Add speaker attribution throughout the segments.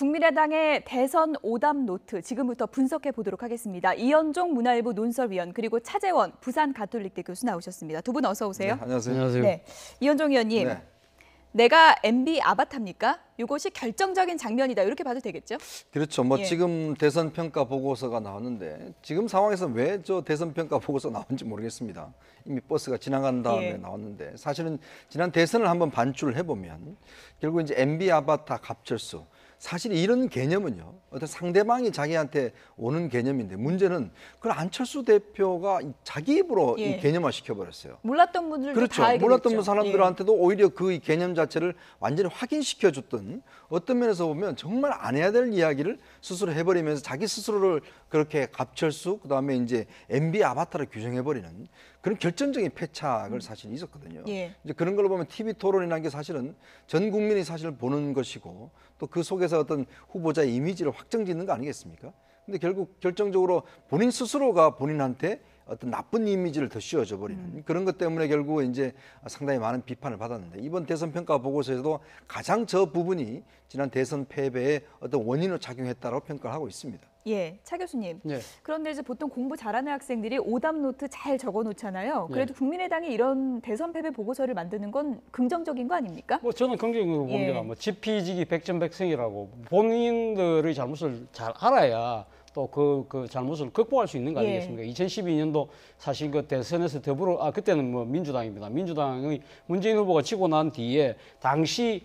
Speaker 1: 국민의당의 대선 오답 노트 지금부터 분석해 보도록 하겠습니다. 이현종 문화일보 논설위원 그리고 차재원 부산 가톨릭대 교수 나오셨습니다. 두 분 어서 오세요.
Speaker 2: 네, 안녕하세요.
Speaker 1: 네, 이현종 의원님.
Speaker 2: 네.
Speaker 1: 내가 MB 아바타입니까? 이것이 결정적인 장면이다. 이렇게 봐도 되겠죠?
Speaker 2: 그렇죠. 지금 대선 평가 보고서가 나왔는데 지금 상황에서 왜 저 대선 평가 보고서 나온지 모르겠습니다. 이미 버스가 지나간 다음에 나왔는데 사실은 지난 대선을 한번 반출을 해보면 결국 이제 MB 아바타 갑철수 사실 이런 개념은요. 어떤 상대방이 자기한테 오는 개념인데 문제는 그걸 안철수 대표가 자기 입으로 이 개념화 시켜버렸어요.
Speaker 1: 몰랐던 분들도
Speaker 2: 그렇죠.
Speaker 1: 다 알게
Speaker 2: 몰랐던
Speaker 1: 됐죠.
Speaker 2: 사람들한테도 오히려 그 개념 자체를 완전히 확인시켜줬던 어떤 면에서 보면 정말 안 해야 될 이야기를 스스로 해버리면서 자기 스스로를 그렇게 갑철수 그다음에 이제 MB 아바타를 규정해버리는 그런 결정적인 패착을 사실 있었거든요. 이제 그런 걸 보면 TV 토론이라는 게 사실은 전 국민이 사실 보는 것이고 또 그 속에서 어떤 후보자의 이미지를 확정짓는 거 아니겠습니까? 근데 결국 결정적으로 본인 스스로가 본인한테 어떤 나쁜 이미지를 더 씌워져 버리는 그런 것 때문에 결국 이제 상당히 많은 비판을 받았는데 이번 대선 평가 보고서에서도 가장 저 부분이 지난 대선 패배의 어떤 원인으로 작용했다고 평가를 하고 있습니다.
Speaker 1: 차 교수님. 그런데 이제 보통 공부 잘하는 학생들이 오답 노트 잘 적어 놓잖아요. 그래도 국민의당이 이런 대선 패배 보고서를 만드는 건 긍정적인 거 아닙니까?
Speaker 3: 저는 긍정적으로 봅니다. 지피지기 백전백승이라고 본인들의 잘못을 잘 알아야 또 그 잘못을 극복할 수 있는 거 아니겠습니까? 2012년도 사실 그 대선에서 그때는 민주당입니다. 민주당의 문재인 후보가 지고 난 뒤에 당시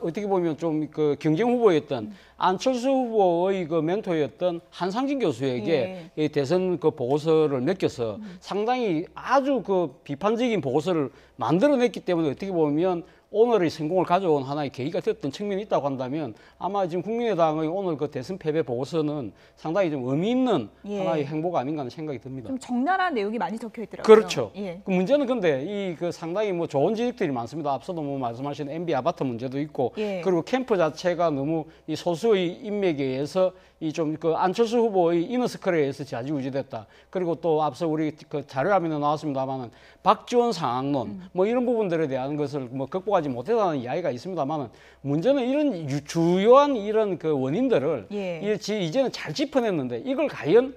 Speaker 3: 어떻게 보면 좀 그 경쟁 후보였던 안철수 후보의 그 멘토였던 한상진 교수에게 이 대선 그 보고서를 맡겨서 상당히 아주 그 비판적인 보고서를 만들어냈기 때문에 어떻게 보면 오늘의 성공을 가져온 하나의 계기가 됐던 측면이 있다고 한다면 아마 지금 국민의당의 오늘 그 대선 패배 보고서는 상당히 좀 의미 있는 하나의 행보가 아닌가 하는 생각이 듭니다.
Speaker 1: 좀 적나라한 내용이 많이 적혀 있더라고요.
Speaker 3: 그렇죠. 그 문제는 근데 이 상당히 좋은 지적들이 많습니다. 앞서도 말씀하신 MB 아바타 문제도 있고 그리고 캠프 자체가 너무 이 소수의 인맥에 의해서 이 좀 그 안철수 후보의 이너스클에 의해서 좌지우지됐다. 그리고 또 앞서 우리 그 자료화면에 나왔습니다만은 박지원 상황론 이런 부분들에 대한 것을 극복하지 못했다는 이야기가 있습니다만은 문제는 이런 주요한 이런 그 원인들을 이제는 잘 짚어냈는데 이걸 과연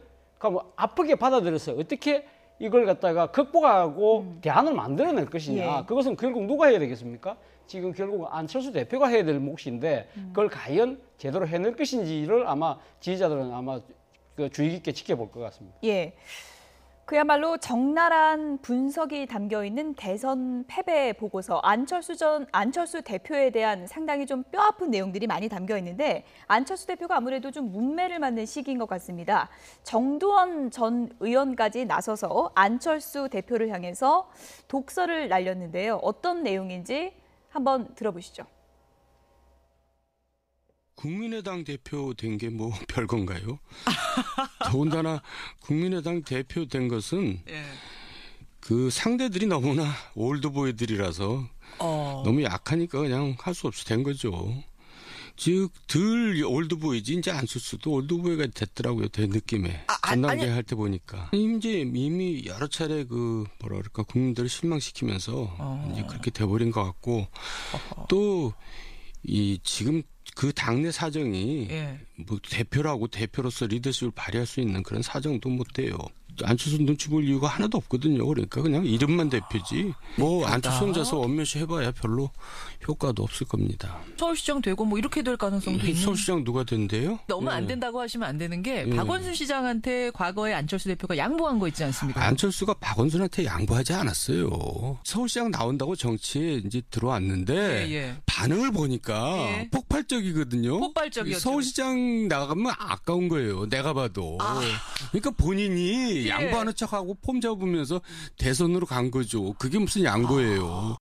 Speaker 3: 아프게 받아들여서 어떻게 이걸 갖다가 극복하고 대안을 만들어낼 것이냐. 그것은 결국 누가 해야 되겠습니까? 지금 결국 안철수 대표가 해야 될 몫인데 그걸 과연 제대로 해낼 것인지를 아마 지지자들은 아마 주의 깊게 지켜볼 것 같습니다.
Speaker 1: 그야말로 적나라한 분석이 담겨 있는 대선 패배 보고서 안철수 대표에 대한 상당히 좀 뼈아픈 내용들이 많이 담겨 있는데 안철수 대표가 아무래도 좀 문매를 맞는 시기인 것 같습니다. 정두원 전 의원까지 나서서 안철수 대표를 향해서 독서를 날렸는데요. 어떤 내용인지 한번 들어보시죠.
Speaker 4: 국민의당 대표 된 게 별건가요? 더군다나 국민의당 대표 된 것은 그 상대들이 너무나 올드보이들이라서 너무 약하니까 그냥 할 수 없이 된 거죠. 즉 덜 올드보이지 이제 안철수도 올드보이가 됐더라고요. 제 느낌에 전당대 할 때 보니까 이미 여러 차례 국민들을 실망시키면서 이제 그렇게 돼버린 것 같고 또 지금 그 당내 사정이 대표라고 대표로서 리더십을 발휘할 수 있는 그런 사정도 못 돼요. 안철수 눈치 볼 이유가 하나도 없거든요. 그러니까 그냥 이름만 대표지. 안철수 혼자서 원맨쇼 해봐야 별로 효과도 없을 겁니다.
Speaker 5: 서울시장 되고 이렇게 될 가능성도 있는.
Speaker 4: 서울시장 누가 된대요?
Speaker 5: 너무 안 된다고 하시면 안 되는 게 박원순 시장한테 과거에 안철수 대표가 양보한 거 있지 않습니까?
Speaker 4: 안철수가 박원순한테 양보하지 않았어요. 서울시장 나온다고 정치에 이제 들어왔는데 반응을 보니까 폭발적이거든요.
Speaker 5: 폭발적이었죠.
Speaker 4: 서울시장 나가면 아까운 거예요. 내가 봐도. 그러니까 본인이 양보하는 척하고 폼 잡으면서 대선으로 간 거죠. 그게 무슨 양보예요.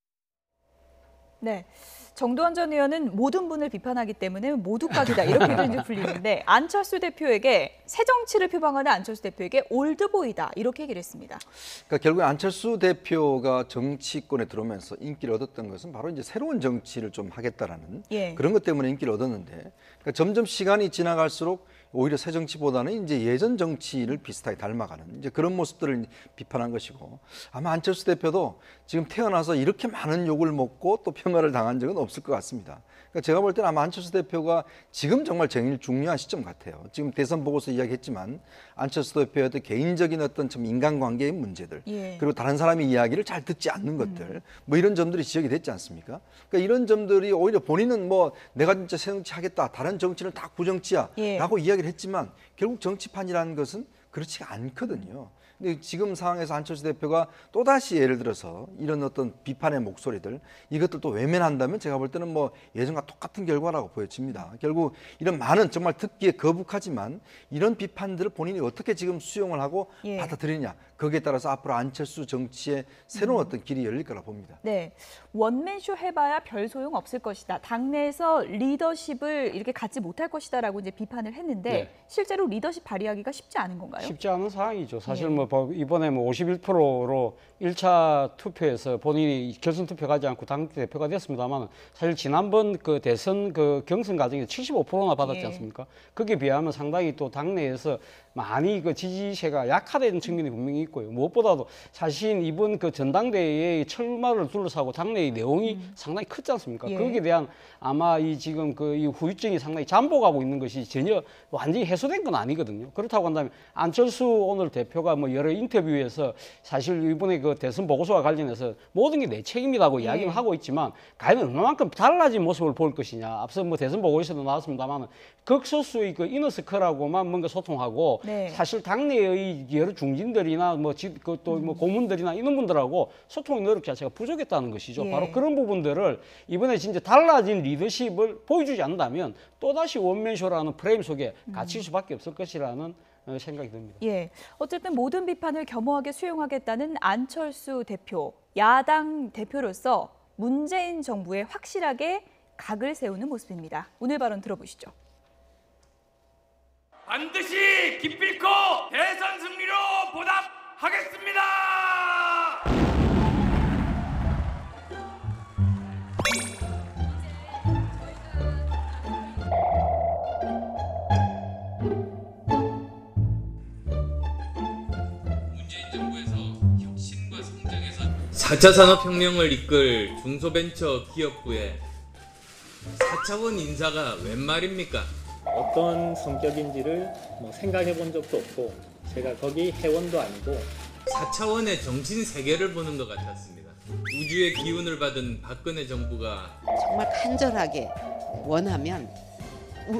Speaker 1: 정두원 전 의원은 모든 분을 비판하기 때문에 모두각이다 이렇게도 이제 불리는데 안철수 대표에게 새 정치를 표방하는 안철수 대표에게 올드보이다 이렇게 얘기를 했습니다.
Speaker 2: 그러니까 결국 안철수 대표가 정치권에 들어오면서 인기를 얻었던 것은 바로 이제 새로운 정치를 좀 하겠다라는 그런 것 때문에 인기를 얻었는데 그러니까 점점 시간이 지나갈수록 오히려 새 정치보다는 이제 예전 정치를 비슷하게 닮아가는 이제 그런 모습들을 비판한 것이고 아마 안철수 대표도 지금 태어나서 이렇게 많은 욕을 먹고 또 폄하를 당한 적은 없을 것 같습니다. 그러니까 제가 볼 때는 아마 안철수 대표가 지금 정말 제일 중요한 시점 같아요. 지금 대선 보고서 이야기했지만 안철수 대표의 어떤 개인적인 어떤 좀 인간관계의 문제들 그리고 다른 사람의 이야기를 잘 듣지 않는 것들 뭐 이런 점들이 지적이 됐지 않습니까? 그러니까 이런 점들이 오히려 본인은 뭐 내가 진짜 새 정치 하겠다. 다른 정치는 다 구정치야라고 이야기를 했지만 결국 정치판이라는 것은 그렇지가 않거든요. 근데 지금 상황에서 안철수 대표가 또다시 예를 들어서 이런 어떤 비판의 목소리들 이것들 또 외면한다면 제가 볼 때는 뭐 예전과 똑같은 결과라고 보여집니다. 결국 이런 많은 정말 듣기에 거북하지만 이런 비판들을 본인이 어떻게 지금 수용을 하고 받아들이냐 거기에 따라서 앞으로 안철수 정치의 새로운 어떤 길이 열릴 거라 봅니다.
Speaker 1: 네, 원맨쇼 해봐야 별 소용 없을 것이다. 당내에서 리더십을 이렇게 갖지 못할 것이다라고 이제 비판을 했는데 실제로 리더십 발휘하기가 쉽지 않은 건가요?
Speaker 3: 쉽지 않은 상황이죠. 사실 뭐 이번에 뭐 51%로 1차 투표에서 본인이 결선 투표 가지 않고 당 대표가 됐습니다만 사실 지난번 그 대선 그 경선 과정에 75%나 받았지 않습니까? 거기에 비하면 상당히 또 당내에서 많이 그 지지세가 약화된 측면이 분명히 있고요. 무엇보다도 사실 이번 그 전당대회의 출마를 둘러싸고 당내의 내용이 상당히 크지 않습니까? 거기에 대한 아마 이 지금 그 이 후유증이 상당히 잠복하고 있는 것이 전혀 완전히 해소된 건 아니거든요. 그렇다고 한다면 안철수 오늘 대표가 뭐 여러 인터뷰에서 사실 이번에 그 대선 보고서와 관련해서 모든 게 내 책임이라고 이야기를 하고 있지만 과연 얼마만큼 달라진 모습을 볼 것이냐. 앞서 뭐 대선 보고서도 나왔습니다만 극소수의 그 이너스크라고만 뭔가 소통하고 사실 당내의 여러 중진들이나 뭐 또 뭐 고문들이나 이런 분들하고 소통의 노력 자체가 부족했다는 것이죠. 바로 그런 부분들을 이번에 진짜 달라진 리더십을 보여주지 않는다면 또다시 원맨쇼라는 프레임 속에 갇힐 수밖에 없을 것이라는 생각이 듭니다.
Speaker 1: 어쨌든 모든 비판을 겸허하게 수용하겠다는 안철수 대표, 야당 대표로서 문재인 정부에 확실하게 각을 세우는 모습입니다. 오늘 발언 들어보시죠.
Speaker 6: 반드시 기필코 대선 승리로 보답하겠습니다.
Speaker 7: 문재인 정부에서 혁신과 성장에서 4차 산업혁명을 이끌 중소벤처 기업부에 4차원 인사가 웬 말입니까?
Speaker 8: 어떤 성격인지를 생각해 본 적도 없고 제가 거기 회원도 아니고
Speaker 7: 4차원의 정신 세계를 보는 것 같았습니다. 우주의 기운을 받은 박근혜 정부가
Speaker 9: 정말 간절하게 원하면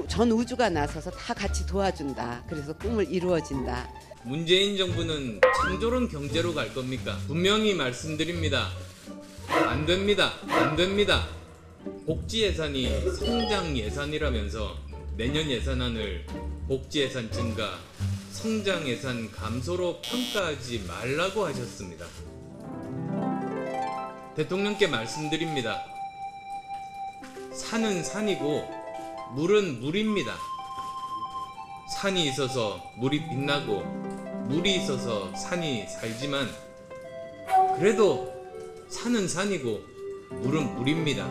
Speaker 9: 전 우주가 나서서 다 같이 도와준다. 그래서 꿈을 이루어진다.
Speaker 7: 문재인 정부는 창조론 경제로 갈 겁니까? 분명히 말씀드립니다. 안 됩니다. 안 됩니다. 복지 예산이 성장 예산이라면서 내년 예산안을 복지 예산 증가, 성장 예산 감소로 평가하지 말라고 하셨습니다. 대통령께 말씀드립니다. 산은 산이고 물은 물입니다. 산이 있어서 물이 빛나고 물이 있어서 산이 살지만 그래도 산은 산이고 물은 물입니다.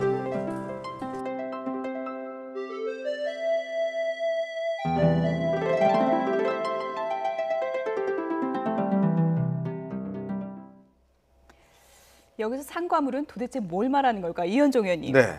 Speaker 1: 여기서 산과물은 도대체 뭘 말하는 걸까? 이현종 의원님.
Speaker 2: 네.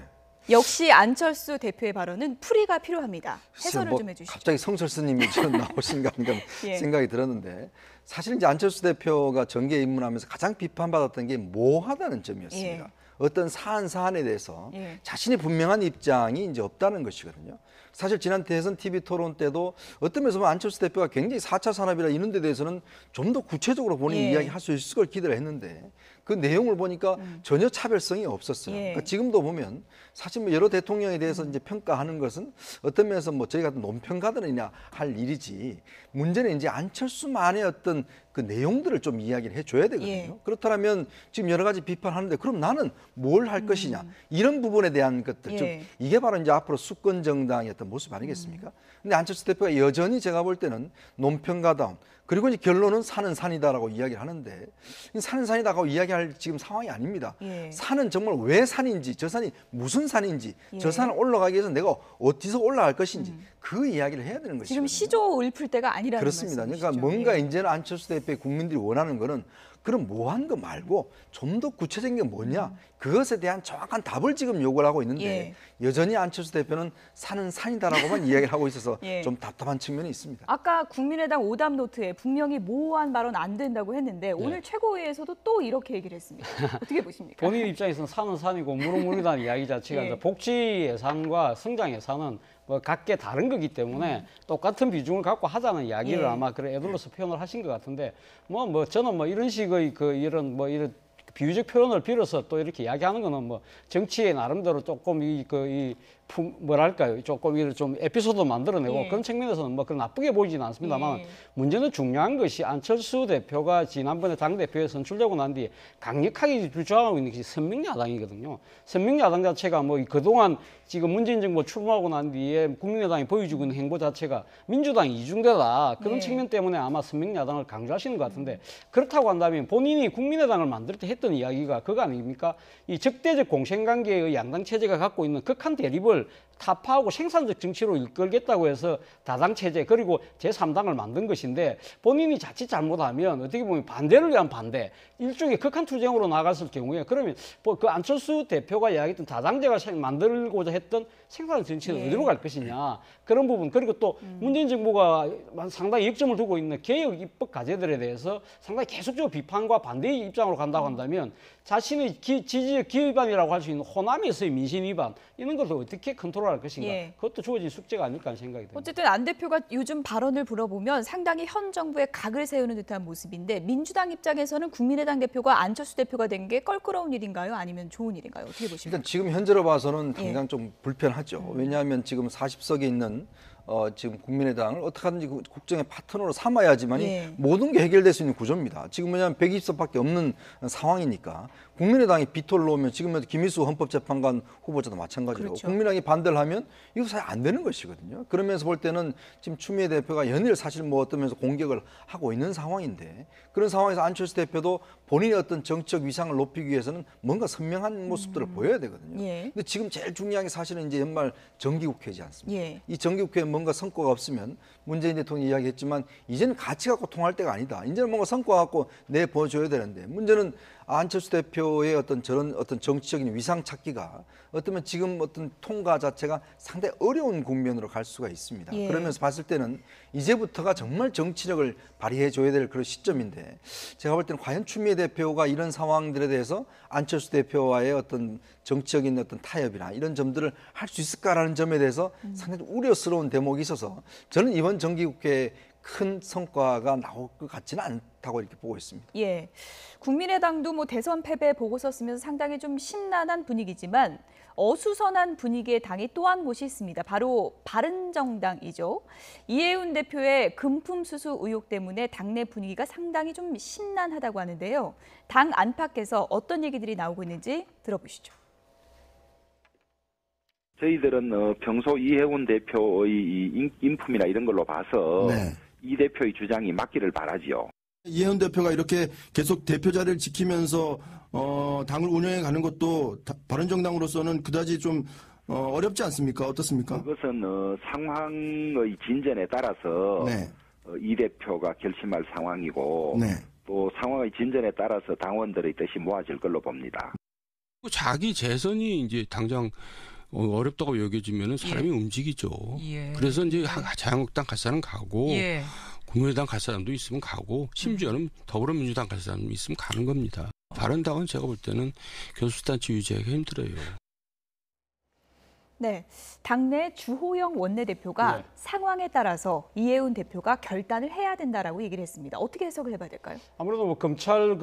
Speaker 1: 역시 안철수 대표의 발언은 풀이가 필요합니다. 해설을 좀 해주시죠.
Speaker 2: 갑자기 성철스님이 좀 나오신가 하는 생각이 들었는데 사실 이제 안철수 대표가 정계에 입문하면서 가장 비판받았던 게 모호하다는 점이었습니다. 어떤 사안에 대해서 자신이 분명한 입장이 이제 없다는 것이거든요. 사실 지난 대선 TV 토론 때도 어떤 면에서 보면 안철수 대표가 굉장히 4차 산업이라 이런 데 대해서는 좀 더 구체적으로 본인이 이야기할 수 있을 걸 기대를 했는데 그 내용을 보니까 전혀 차별성이 없었어요. 그러니까 지금도 보면 사실 뭐 여러 대통령에 대해서 이제 평가하는 것은 어떤 면에서 뭐 저희 같은 논평가들이나 할 일이지 문제는 이제 안철수만의 어떤 그 내용들을 좀 이야기를 해줘야 되거든요. 그렇다면 지금 여러 가지 비판하는데 그럼 나는 뭘 할 것이냐 이런 부분에 대한 것들 좀 이게 바로 이제 앞으로 수권 정당의 어떤 모습 아니겠습니까? 근데 안철수 대표가 여전히 제가 볼 때는 논평가다운 그리고 이제 결론은 산은 산이다라고 이야기를 하는데 산은 산이다라고 이야기할 지금 상황이 아닙니다. 산은 정말 왜 산인지 저 산이 무슨 산인지 저 산을 올라가기 위해서 내가 어디서 올라갈 것인지 그 이야기를 해야 되는 것이죠.
Speaker 1: 지금 시조 읊을 때가 아니라는
Speaker 2: 그렇습니다.
Speaker 1: 말씀이시죠.
Speaker 2: 그러니까 뭔가 이제는 안철수 대표의 국민들이 원하는 거는 그럼 뭐한 거 말고 좀 더 구체적인 게 뭐냐, 그것에 대한 정확한 답을 지금 요구를 하고 있는데 여전히 안철수 대표는 산은 산이다라고만 이야기를 하고 있어서 좀 답답한 측면이 있습니다.
Speaker 1: 아까 국민의당 오답 노트에 분명히 모호한 발언 안 된다고 했는데 오늘 최고위에서도 또 이렇게 얘기를 했습니다. 어떻게 보십니까?
Speaker 3: 본인 입장에서는 산은 산이고 물은 물이라는 이야기 자체가 이제 복지 예산과 성장 예산은 뭐 각계 다른 거기 때문에 똑같은 비중을 갖고 하자는 이야기를 아마 그래 애들로서 표현을 하신 것 같은데 뭐 저는 뭐 이런 식의 이런 비유적 표현을 빌어서 또 이렇게 이야기하는 거는 뭐 정치의 나름대로 조금 뭐랄까요, 조금 이런 좀 에피소드 만들어내고 그런 측면에서는 뭐 그런 나쁘게 보이지는 않습니다만 문제는 중요한 것이 안철수 대표가 지난번에 당대표에 선출되고 난 뒤에 강력하게 주장하고 있는 것이 선명야당이거든요. 선명야당 자체가 뭐 그동안 지금 문재인 정부 출범하고 난 뒤에 국민의당이 보여주고 있는 행보 자체가 민주당 이중대다. 그런 측면 때문에 아마 선명야당을 강조하시는 것 같은데 그렇다고 한다면 본인이 국민의당을 만들 때 했던 이야기가 그거 아닙니까? 이 적대적 공생관계의 양당 체제가 갖고 있는 극한 대립을 타파하고 생산적 정치로 이끌겠다고 해서 다당 체제 그리고 제3당을 만든 것인데 본인이 자칫 잘못하면 어떻게 보면 반대를 위한 반대, 일종의 극한 투쟁으로 나갔을 경우에 그러면 그 안철수 대표가 이야기했던 다당제가 만들고자 했던 생산적 정치는 어디로 갈 것이냐, 그런 부분. 그리고 또 문재인 정부가 상당히 역점을 두고 있는 개혁 입법 과제들에 대해서 상당히 계속적으로 비판과 반대의 입장으로 간다고 한다면 자신의 지지의 기반이라고 할 수 있는 호남에서의 민심 위반 이런 것을 어떻게 컨트롤할 것인가, 그것도 주어진 숙제가 아닐까 하는 생각이 듭니다.
Speaker 1: 어쨌든 안 대표가 요즘 발언을 물어보면 상당히 현 정부에 각을 세우는 듯한 모습인데 민주당 입장에서는 국민의당 대표가 안철수 대표가 된 게 껄끄러운 일인가요? 아니면 좋은 일인가요? 어떻게 보십니까?
Speaker 2: 일단 지금 현재로 봐서는 당장 좀 불편하죠. 왜냐하면 지금 40석에 있는 지금 국민의당을 어떻게 하든지 국정의 파트너로 삼아야지만이 모든 게 해결될 수 있는 구조입니다. 지금 뭐냐면 120석밖에 없는 상황이니까 국민의당이 비토를 놓으면 지금 김일수 헌법재판관 후보자도 마찬가지로 국민의당이 반대를 하면 이거 사실 안 되는 것이거든요. 그러면서 볼 때는 지금 추미애 대표가 연일 사실 뭐 어떤 면에서 공격을 하고 있는 상황인데 그런 상황에서 안철수 대표도 본인의 어떤 정치적 위상을 높이기 위해서는 뭔가 선명한 모습들을 보여야 되거든요. 근데 지금 제일 중요한 게 사실은 이제 연말 정기국회지 않습니까? 이 정기국회에 뭔가 성과가 없으면 문재인 대통령이 이야기했지만 이제는 가치 갖고 통할 때가 아니다. 이제는 뭔가 성과 갖고 내보여줘야 되는데 문제는 안철수 대표의 저런 정치적인 위상 찾기가 어쩌면 지금 통과 자체가 상당히 어려운 국면으로 갈 수가 있습니다. 그러면서 봤을 때는 이제부터가 정말 정치력을 발휘해 줘야 될 그런 시점인데 제가 볼 때는 과연 추미애 대표가 이런 상황들에 대해서 안철수 대표와의 정치적인 타협이나 이런 점들을 할 수 있을까라는 점에 대해서 상당히 우려스러운 대목이 있어서 저는 이번 정기국회에 큰 성과가 나올 것 같지는 않다고 이렇게 보고 있습니다.
Speaker 1: 국민의당도 뭐 대선 패배 보고서 쓰면서 상당히 좀 심란한 분위기지만 어수선한 분위기의 당이 또 한 곳이 있습니다. 바로 바른정당이죠. 이해운 대표의 금품 수수 의혹 때문에 당내 분위기가 상당히 좀 심란하다고 하는데요. 당 안팎에서 어떤 얘기들이 나오고 있는지 들어보시죠.
Speaker 10: 저희들은 평소 이해운 대표의 인품이나 이런 걸로 봐서 이 대표의 주장이 맞기를 바라지요.
Speaker 11: 이해운 대표가 이렇게 계속 대표 자리를 지키면서 당을 운영해 가는 것도 바른정당으로서는 그다지 좀 어렵지 않습니까? 어떻습니까?
Speaker 10: 그것은 상황의 진전에 따라서 이 대표가 결심할 상황이고 또 상황의 진전에 따라서 당원들의 뜻이 모아질 걸로 봅니다.
Speaker 4: 자기 재선이 이제 당장 어렵다고 여겨지면 사람이 움직이죠. 그래서 이제 자유한국당 갈 사람 가고 국민의당 갈 사람도 있으면 가고 심지어는 더불어민주당 갈 사람 있으면 가는 겁니다. 바른당은 제가 볼 때는 교수단체 유지하기가 힘들어요.
Speaker 1: 당내 주호영 원내대표가 상황에 따라서 이해운 대표가 결단을 해야 된다라고 얘기를 했습니다. 어떻게 해석을 해봐야 될까요?
Speaker 3: 아무래도 뭐 검찰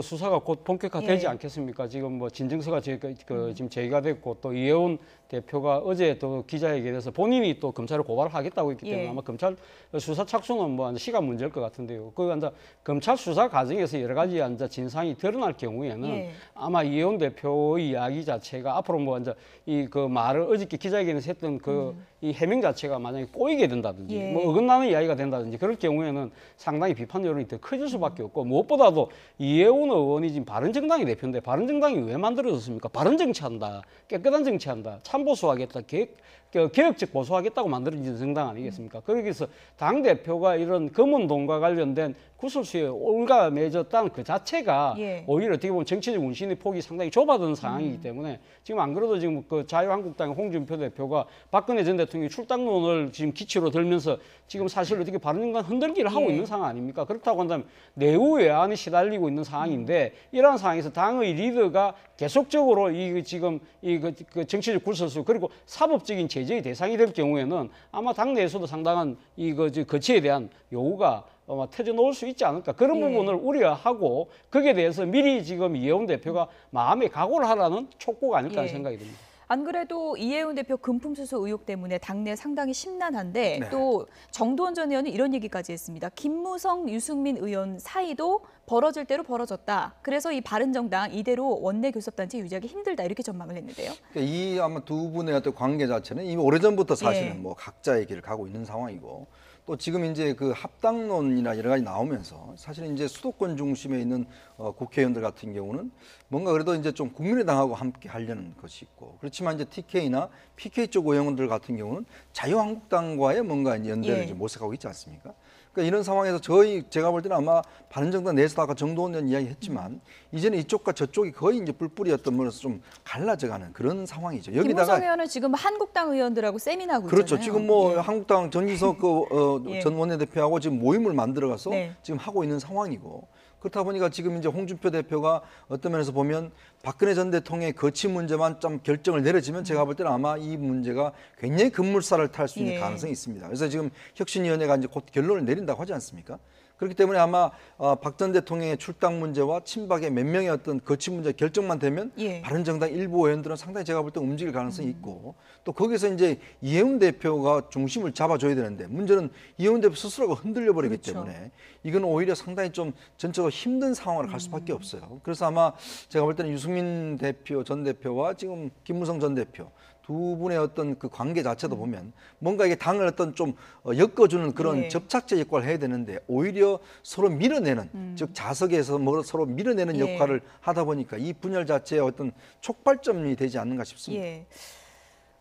Speaker 3: 수사가 곧 본격화되지 않겠습니까? 지금 뭐 진정서가 지금 제기가 됐고 또 이해운 대표가 어제 또 기자회견에서 본인이 또 검찰을 고발하겠다고 했기 때문에 아마 검찰 수사 착수는 뭐 시간 문제일 것 같은데요. 검찰 수사 과정에서 여러 가지 진상이 드러날 경우에는 아마 이해운 대표의 이야기 자체가 앞으로 뭐 이 말을 어저께 기자회견에서 했던 이 해명 자체가 만약에 꼬이게 된다든지 뭐 어긋나는 이야기가 된다든지 그럴 경우에는 상당히 비판 여론이 더 커질 수밖에 없고 무엇보다도 이해운 의원이 지금 바른정당의 대표인데 바른정당이 왜 만들어졌습니까? 바른 정치한다, 깨끗한 정치한다, 참보수하겠다, 개혁적 보수하겠다고 만들어진 정당 아니겠습니까? 거기서 당 대표가 이런 검은 돈과 관련된 구설수에 올가매졌다는 그 자체가 오히려 어떻게 보면 정치적 운신의 폭이 상당히 좁아든 상황이기 때문에 지금 안 그래도 지금 그 자유한국당의 홍준표 대표가 박근혜 전 대통령이 출당론을 지금 기치로 들면서 지금 사실 어떻게 바른정당 흔들기를 하고 있는 상황 아닙니까? 그렇다고 한다면 내후외환이 시달리고 있는 상황인데 이러한 상황에서 당의 리더가 계속적으로 지금 그 정치적 굴설수 그리고 사법적인 제재의 대상이 될 경우에는 아마 당내에서도 상당한 거치에 대한 요구가 터져 놓을 수 있지 않을까 그런 부분을 우려하고 거기에 대해서 미리 지금 이해훈 대표가 마음의 각오를 하라는 촉구가 아닐까 하는 생각이 듭니다.
Speaker 1: 안 그래도 이해훈 대표 금품수수 의혹 때문에 당내 상당히 심란한데 또 정두원 전 의원은 이런 얘기까지 했습니다. 김무성, 유승민 의원 사이도 벌어질 대로 벌어졌다. 그래서 이 바른정당 이대로 원내 교섭단체 유지하기 힘들다 이렇게 전망을 했는데요.
Speaker 2: 그러니까 이 아마 두 분의 어떤 관계 자체는 이미 오래전부터 사실은 뭐 각자의 길을 가고 있는 상황이고 또 지금 이제 그 합당론이나 여러 가지 나오면서 사실 이제 수도권 중심에 있는 국회의원들 같은 경우는 뭔가 그래도 이제 좀 국민의당하고 함께 하려는 것이 있고 그렇지만 이제 TK나 PK 쪽 의원들 같은 경우는 자유한국당과의 뭔가 이제 연대를 이제 모색하고 있지 않습니까? 그러니까 이런 상황에서 제가 볼 때는 아마 바른정당 내에서도 아까 정도원 의원 이야기했지만 이제는 이쪽과 저쪽이 거의 이제 뿔뿔이였던 면에서 좀 갈라져가는 그런 상황이죠. 여기다가
Speaker 1: 김무성 의원은 지금 한국당 의원들하고 세미나하고
Speaker 2: 그렇죠.
Speaker 1: 있잖아요.
Speaker 2: 지금 뭐 한국당 전기석 전 원내대표하고 지금 모임을 만들어가서 지금 하고 있는 상황이고 그렇다 보니까 지금 이제 홍준표 대표가 어떤 면에서 보면 박근혜 전 대통령의 거취 문제만 좀 결정을 내려지면 제가 볼 때는 아마 이 문제가 굉장히 급물살을 탈 수 있는 가능성이 있습니다. 그래서 지금 혁신위원회가 이제 곧 결론을 내린다고 하지 않습니까? 그렇기 때문에 아마 박 전 대통령의 출당 문제와 친박의 몇 명의 어떤 거취 문제 결정만 되면 바른정당 일부 의원들은 상당히 제가 볼 때 움직일 가능성이 있고 또 거기서 이제 이해훈 대표가 중심을 잡아줘야 되는데 문제는 이해훈 대표 스스로가 흔들려 버리기 때문에 이건 오히려 상당히 좀 전적으로 힘든 상황으로 갈 수밖에 없어요. 그래서 아마 제가 볼 때는 유승민 대표 전 대표와 지금 김무성 전 대표 두 분의 어떤 그 관계 자체도 보면 뭔가 이게 당을 어떤 좀 엮어주는 그런 접착제 역할을 해야 되는데 오히려 서로 밀어내는 즉 자석에서 뭐 서로 밀어내는 역할을 하다 보니까 이 분열 자체의 어떤 촉발점이 되지 않는가 싶습니다.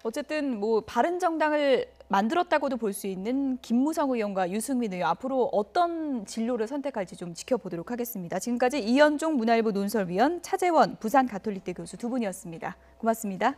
Speaker 1: 어쨌든 뭐 바른정당을 만들었다고도 볼 수 있는 김무성 의원과 유승민 의원 앞으로 어떤 진로를 선택할지 좀 지켜보도록 하겠습니다. 지금까지 이현종 문화일보 논설위원 차재원 부산가톨릭대 교수 두 분이었습니다. 고맙습니다.